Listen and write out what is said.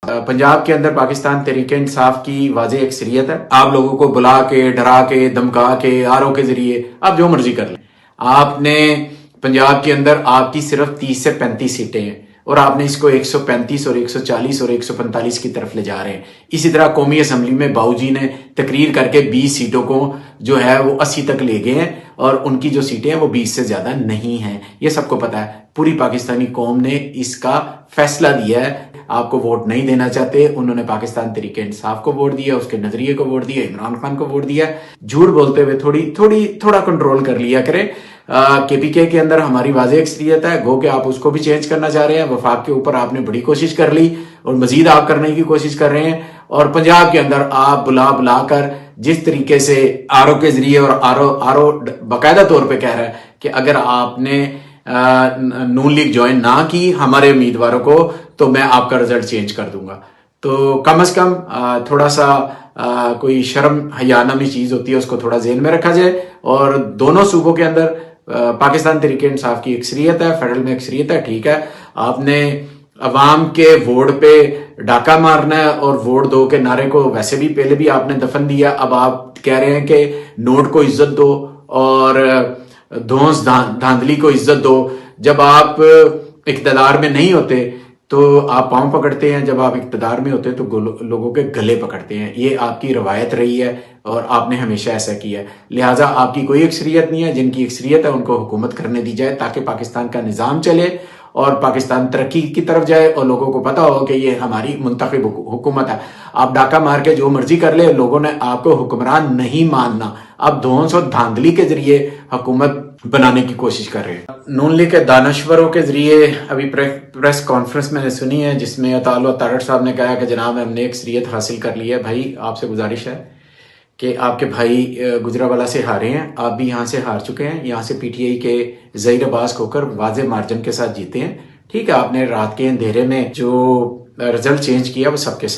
पंजाब के अंदर पाकिस्तान तहरीक इंसाफ की वाज़ेह अक्सरियत है। आप लोगों को बुला के, डरा के, धमका के, आरओ के जरिए आप जो मर्जी कर लें। आपने पंजाब के अंदर आपकी सिर्फ 30 से 35 सीटें हैं और आपने इसको 135 और 140 और 145 की तरफ ले जा रहे हैं। इसी तरह कौमी असम्बली में बाऊजी ने तकरीर करके 20 सीटों को जो है वो 80 तक ले गए हैं और उनकी जो सीटें हैं वो 20 से ज्यादा नहीं हैं। ये सबको पता है। पूरी पाकिस्तानी कौम ने इसका फैसला दिया है। आपको वोट नहीं देना चाहते, उन्होंने पाकिस्तान तहरीक इंसाफ को वोट दिया, उसके नजरिए को वोट दिया, इमरान खान को वोट दिया। झूठ बोलते हुए थोड़ा कंट्रोल कर लिया करें। केपीके के अंदर हमारी वाज़ेह अक्सरियत है, गो के आप उसको भी चेंज करना चाह रहे हैं। वफाक के ऊपर आपने बड़ी कोशिश कर ली और मजीद आप करने की कोशिश कर रहे हैं। और पंजाब के अंदर आप बुला कर जिस तरीके से आरओ के जरिए, और आरओ बाकायदा तौर पे कह रहा है कि अगर आपने नून लीग ज्वाइन ना की हमारे उम्मीदवारों को तो मैं आपका रिजल्ट चेंज कर दूंगा। तो कम से कम थोड़ा सा कोई शर्म हया नामी चीज होती है उसको थोड़ा ज़हन में रखा जाए। और दोनों सूबों के अंदर पाकिस्तान तहरीक इंसाफ की अक्सरियत है, फेडरल में अक्सरियत है, ठीक है। आपने अवाम के वोट पे डाका मारना है और वोट दो के नारे को वैसे भी पहले भी आपने दफन दिया। अब आप कह रहे हैं कि नोट को इज्जत दो और धौंस धांधली को इज्जत दो। जब आप इक्तदार में नहीं होते तो आप पांव पकड़ते हैं, जब आप इक्तदार में होते हैं तो लोगों के गले पकड़ते हैं। ये आपकी रवायत रही है और आपने हमेशा ऐसा किया है। लिहाजा आपकी कोई अक्सरियत नहीं है। जिनकी अक्सरियत है उनको हुकूमत करने दी जाए ताकि पाकिस्तान का निज़ाम चले और पाकिस्तान तरक्की की तरफ जाए और लोगों को पता हो कि ये हमारी मुंतखब हुकूमत है। आप डाका मार के जो मर्जी कर ले, लोगों ने आपको हुक्मरान नहीं मानना। आप धौंस और धांधली के जरिए हुकूमत बनाने की कोशिश कर रहे हैं। नून लीग के दानश्वरों के जरिए अभी प्रेस कॉन्फ्रेंस मैंने सुनी है जिसमें अताल तारड़ साहब ने कहा कि जनाब हमने अक्सरियत हासिल कर ली है। भाई आपसे गुजारिश है कि आपके भाई गुजरावाला से हारे हैं, आप भी यहाँ से हार चुके हैं। यहाँ से पीटीआई के ज़हीर अब्बास होकर वाज़ेह मार्जिन के साथ जीते हैं। ठीक है, आपने रात के अंधेरे में जो रिजल्ट चेंज किया वो सबके साथ